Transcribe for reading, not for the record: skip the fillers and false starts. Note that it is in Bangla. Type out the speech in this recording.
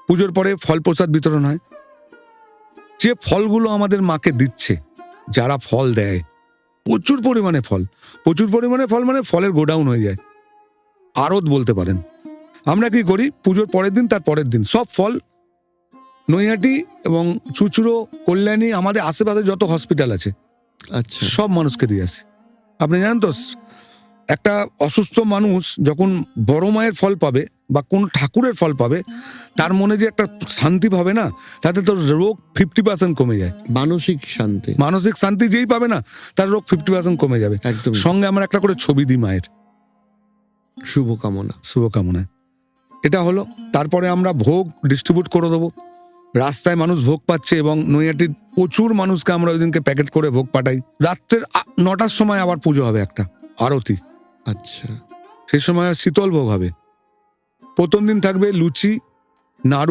পুজোর পরে ফল প্রসাদ বিতরণ হয়। যে ফলগুলো আমাদের মাকে দিচ্ছে, যারা ফল দেয়, প্রচুর পরিমাণে ফল মানে ফলের গোডাউন হয়ে যায়, আড়ত বলতে পারেন। আমরা কি করি, পুজোর পরের দিন, তার পরের দিন সব ফল নৈহাটি এবং চুচুড়ো, কল্যাণী, আমাদের আশেপাশে যত হসপিটাল আছে আচ্ছা, সব মানুষকে দিয়ে আসি। আপনি জানেন তো, একটা অসুস্থ মানুষ যখন বড় মায়ের ফল পাবে বা কোন ঠাকুরের ফল পাবে, তার মনে যে একটা শান্তি পাবে না, তাতে তো রোগ 50% কমে যায়। মানসিক শান্তি, মানসিক শান্তি যেই পাবে না, তার রোগ 50% কমে যাবে। একদম সঙ্গে আমরা একটা করে ছবি দিই মায়ের, শুভকামনা। শুভকামনায়। এটা হলো। তারপরে আমরা ভোগ ডিস্ট্রিবিউট করে দেবো। রাস্তায় মানুষ ভোগ পাচ্ছে এবং নৈহাটির প্রচুর মানুষকে আমরা ওই দিনকে প্যাকেট করে ভোগ পাঠাই। রাত্রের 9টার সময় আবার পুজো হবে, একটা আরতি। আচ্ছা, সেই সময় শীতল ভোগ হবে। প্রথম দিন থাকবে লুচি, নাড়ু,